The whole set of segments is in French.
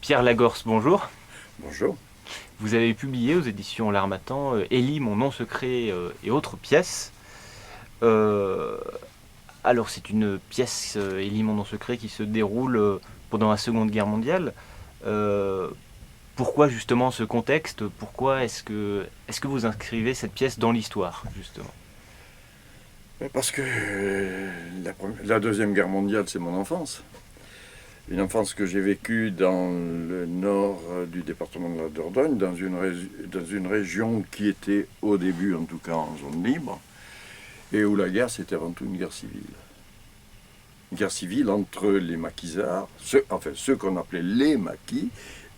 Pierre Lagorce, bonjour. Bonjour. Vous avez publié aux éditions L'Harmattan Élie, mon nom secret et autres pièces. Euh, alors c'est une pièce, Élie, mon nom secret, qui se déroule pendant la Seconde Guerre mondiale. Euh, Pourquoi justement ce contexte? Pourquoi est-ce que vous inscrivez cette pièce dans l'histoire, justement? Parce que la Deuxième Guerre mondiale, c'est mon enfance. Une enfance que j'ai vécue dans le nord du département de la Dordogne, dans une région qui était au début en tout cas en zone libre, et où la guerre c'était avant tout une guerre civile. Une guerre civile entre les maquisards, ceux qu'on appelait les maquis,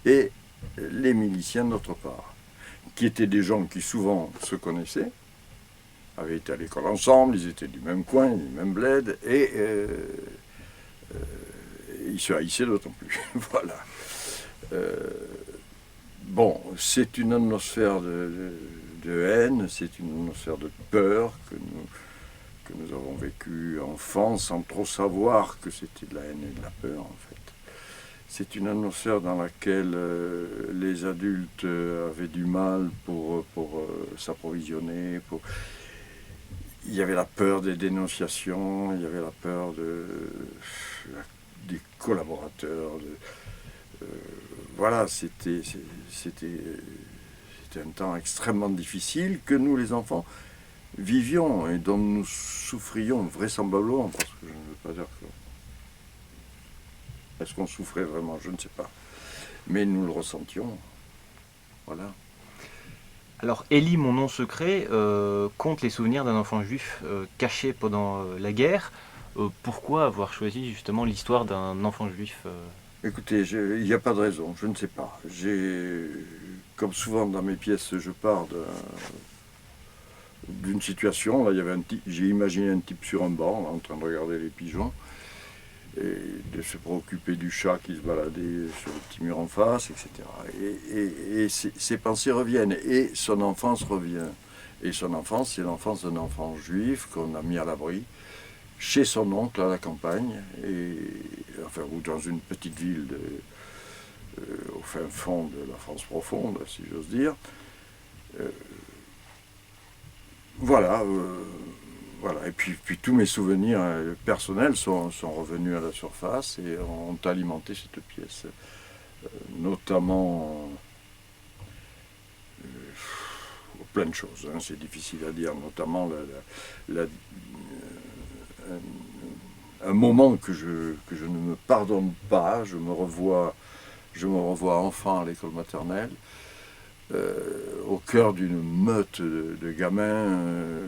et les miliciens d'autre part, qui étaient des gens qui souvent se connaissaient, avaient été à l'école ensemble, ils étaient du même coin, du même bled, et ils se haïssaient d'autant plus. Voilà. Euh, bon, c'est une atmosphère de haine, c'est une atmosphère de peur que nous avons vécue enfant sans trop savoir que c'était de la haine et de la peur en fait. C'est une atmosphère dans laquelle les adultes avaient du mal pour s'approvisionner, il y avait la peur des dénonciations, il y avait la peur des collaborateurs. Euh, voilà, c'était un temps extrêmement difficile que nous, les enfants, vivions et dont nous souffrions vraisemblablement, parce que je ne veux pas dire que... Est-ce qu'on souffrait vraiment? Je ne sais pas. Mais nous le ressentions. Voilà. Alors Élie, mon nom secret, compte les souvenirs d'un enfant juif caché pendant la guerre. Pourquoi avoir choisi justement l'histoire d'un enfant juif Écoutez, il n'y a pas de raison, je ne sais pas. Comme souvent dans mes pièces, je pars d'une situation. Là, j'ai imaginé un type sur un banc, là, en train de regarder les pigeons, et de se préoccuper du chat qui se baladait sur le petit mur en face, etc. Et ses pensées reviennent, et son enfance revient. Et son enfance, c'est l'enfance d'un enfant juif qu'on a mis à l'abri chez son oncle à la campagne, ou dans une petite ville au fin fond de la France profonde, si j'ose dire. Euh, voilà, voilà. Et puis tous mes souvenirs personnels sont revenus à la surface et ont alimenté cette pièce. Notamment plein de choses, hein, c'est difficile à dire, notamment un moment que je ne me pardonne pas. Je me revois enfant à l'école maternelle, au cœur d'une meute de gamins,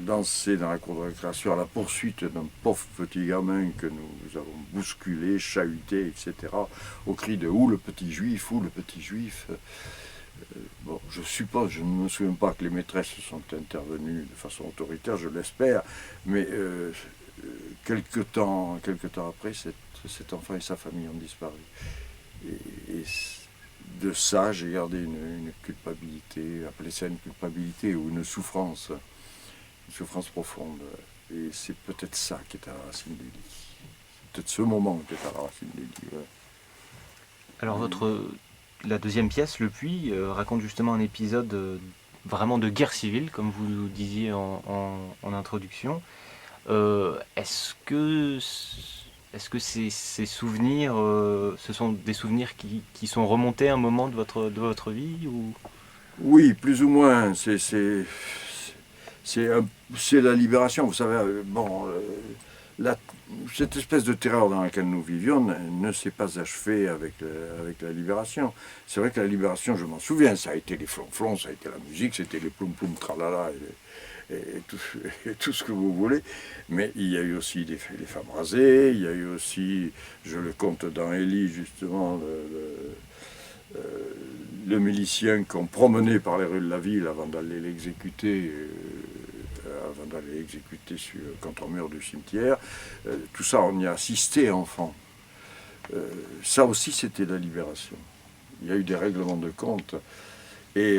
danser dans la cour de récréation à la poursuite d'un pauvre petit gamin que nous avons bousculé, chahuté, etc., au cri de « Où le petit juif, où le petit juif ?» Bon, je suppose, je ne me souviens pas que les maîtresses sont intervenues de façon autoritaire, je l'espère, mais quelque temps après, cet enfant et sa famille ont disparu. Et de ça, j'ai gardé une culpabilité, appelez ça une culpabilité ou une souffrance profonde. Et c'est peut-être ça qui est à la racine du lit. Peut-être ce moment qui est à la racine du lit. Ouais. Alors Mais la deuxième pièce, Le Puits, raconte justement un épisode vraiment de guerre civile, comme vous le disiez en introduction. Est-ce que ces souvenirs, ce sont des souvenirs qui sont remontés à un moment de votre vie ou... oui, plus ou moins. C'est un- c'est la libération. Vous savez, bon, la- cette espèce de terreur dans laquelle nous vivions ne s'est pas achevée avec la libération. C'est vrai que la libération, je m'en souviens, ça a été les flonflons, ça a été la musique, c'était les ploum ploum tralala et tout, et tout ce que vous voulez. Mais il y a eu aussi les femmes rasées, il y a eu aussi, je le compte dans Élie justement, euh, le milicien qu'on promenait par les rues de la ville avant d'aller l'exécuter, contre le mur du cimetière. Tout ça, on y a assisté enfant. Ça aussi, c'était la libération. Il y a eu des règlements de compte. Et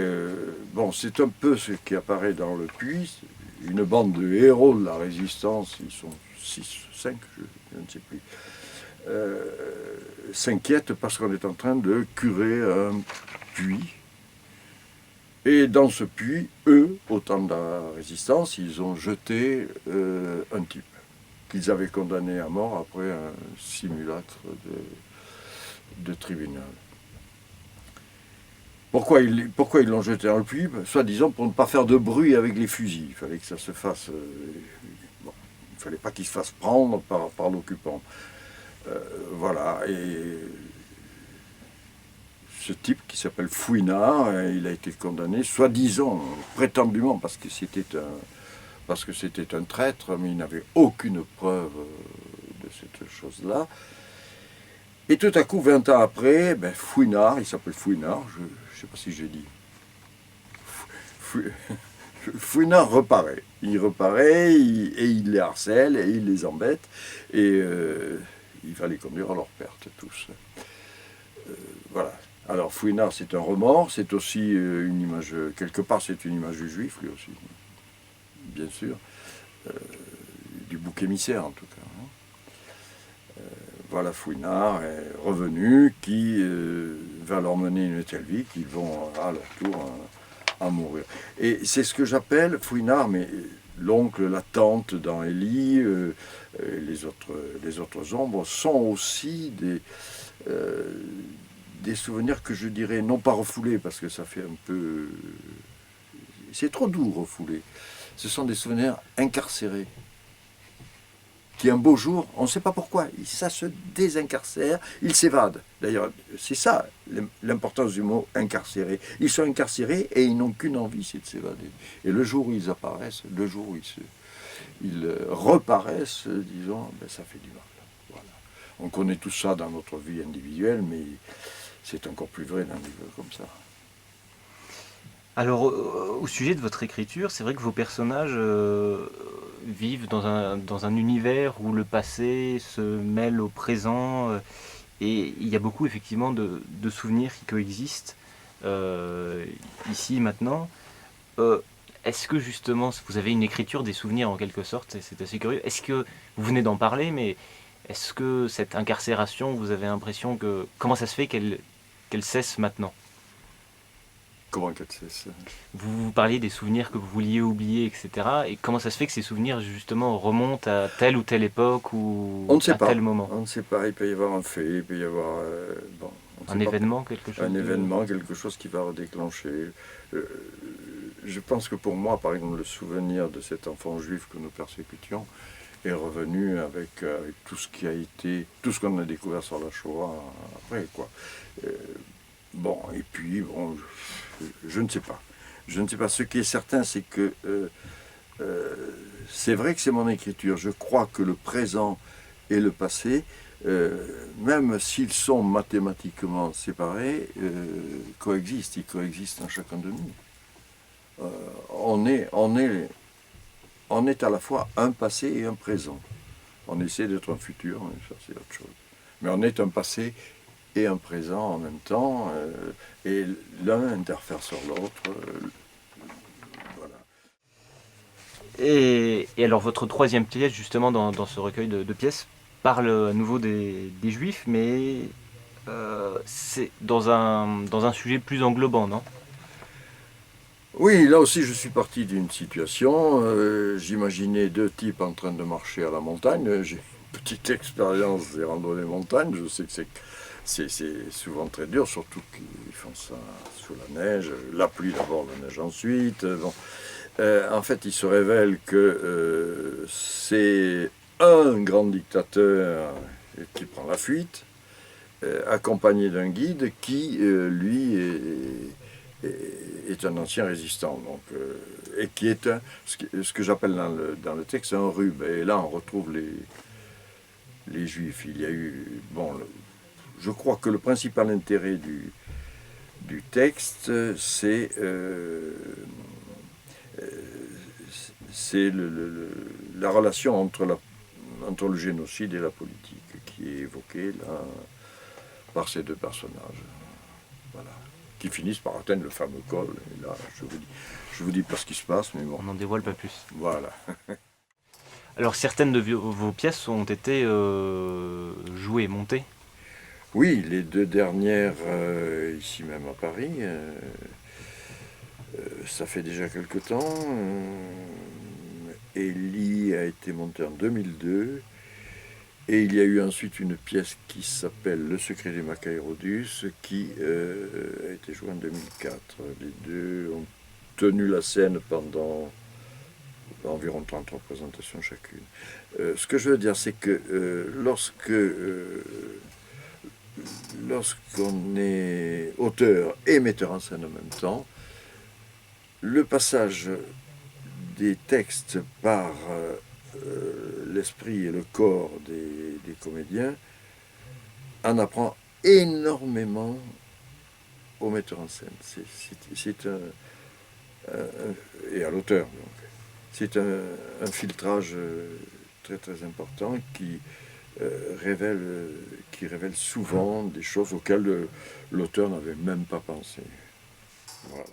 bon, c'est un peu ce qui apparaît dans Le Puits, une bande de héros de la résistance, ils sont 6, 5, je ne sais plus, s'inquiètent parce qu'on est en train de curer un puits. Et dans ce puits, eux, au temps de la résistance, ils ont jeté un type qu'ils avaient condamné à mort après un simulacre de tribunal. Pourquoi ils l'ont jeté dans le puits? Soi-disant pour ne pas faire de bruit avec les fusils. Il fallait que ça se fasse... bon, il ne fallait pas qu'il se fasse prendre par l'occupant. Voilà, et ce type qui s'appelle Fouinard, il a été condamné, soi-disant, prétendument, parce que c'était un traître, mais il n'avait aucune preuve de cette chose-là. Et tout à coup, 20 ans après, Fouinard, il s'appelle Fouinard, je ne sais pas si j'ai dit. Fouinard reparaît. Il reparaît, et il les harcèle, et il les embête, et il va les conduire à leur perte, tous. Voilà. Alors Fouinard, c'est un remords, c'est aussi une image, quelque part c'est une image du juif, lui aussi, bien sûr, du bouc émissaire en tout cas. Voilà Fouinard est revenu, qui va leur mener une telle vie qu'ils vont à leur tour à mourir. Et c'est ce que j'appelle Fouinard, mais l'oncle, la tante dans Élie, les autres ombres, sont aussi des souvenirs que je dirais non pas refoulés, parce que ça fait un peu... C'est trop doux, refoulé. Ce sont des souvenirs incarcérés, qui un beau jour, on ne sait pas pourquoi, ça se désincarcère, ils s'évadent. D'ailleurs, c'est ça l'importance du mot incarcéré. Ils sont incarcérés et ils n'ont qu'une envie, c'est de s'évader. Et le jour où ils apparaissent, le jour où ils reparaissent, disons, ça fait du mal. Voilà. On connaît tout ça dans notre vie individuelle, mais c'est encore plus vrai d'un livre comme ça. Alors, au sujet de votre écriture, c'est vrai que vos personnages vivent dans un univers où le passé se mêle au présent, et il y a beaucoup effectivement de souvenirs qui coexistent ici, maintenant. Est-ce que justement, vous avez une écriture des souvenirs en quelque sorte, c'est assez curieux. Est-ce que, vous venez d'en parler, mais est-ce que cette incarcération, vous avez l'impression que... Comment ça se fait qu'elle cesse maintenant? Comment qu'elle cesse? Vous parliez des souvenirs que vous vouliez oublier, etc. Et comment ça se fait que ces souvenirs, justement, remontent à telle ou telle époque ou On ne sait à pas. tel moment? On ne sait pas. Il peut y avoir un fait, il peut y avoir Un événement, quelque chose un événement, quelque chose qui va redéclencher. Je pense que pour moi, par exemple, le souvenir de cet enfant juif que nous persécutions est revenu avec tout ce qui a été, tout ce qu'on a découvert sur la Shoah après, quoi. Bon, et puis, bon, je ne sais pas. Je ne sais pas. Ce qui est certain, c'est que c'est vrai que c'est mon écriture. Je crois que le présent et le passé, même s'ils sont mathématiquement séparés, coexistent. Ils coexistent en chacun de nous. On est à la fois un passé et un présent. On essaie d'être un futur, ça c'est autre chose. Mais on est un passé et un présent en même temps, et l'un interfère sur l'autre. Voilà. Et alors, votre troisième pièce, justement, dans ce recueil de pièces, parle à nouveau des Juifs, mais c'est dans un sujet plus englobant, non? Oui, là aussi je suis parti d'une situation, j'imaginais deux types en train de marcher à la montagne, j'ai une petite expérience des randonnées montagnes, je sais que c'est souvent très dur, surtout qu'ils font ça sous la neige, la pluie d'abord, la neige ensuite. Bon. En fait, il se révèle que c'est un grand dictateur qui prend la fuite, accompagné d'un guide qui, lui, est un ancien résistant, donc, et qui est ce que j'appelle dans le texte un rube. Et là, on retrouve les Juifs. Il y a eu, bon, je crois que le principal intérêt du texte, c'est la relation entre le génocide et la politique, qui est évoquée là par ces deux personnages. Voilà. Qui finissent par atteindre le fameux col. Et là, je vous dis pas ce qui se passe, mais bon. On n'en dévoile pas plus. Voilà. Alors, certaines de vos pièces ont été jouées, montées. Oui, les deux dernières, ici même à Paris, ça fait déjà quelque temps. Ellie a été montée en 2002. Et il y a eu ensuite une pièce qui s'appelle Le secret du Macaïrodus, qui a été jouée en 2004. Les deux ont tenu la scène pendant environ 30 représentations chacune. Ce que je veux dire, c'est que lorsqu'on est auteur et metteur en scène en même temps, le passage des textes par l'esprit et le corps des comédiens en apprend énormément au metteur en scène. Et à l'auteur. C'est un filtrage très très important qui révèle souvent des choses auxquelles l'auteur n'avait même pas pensé. Voilà.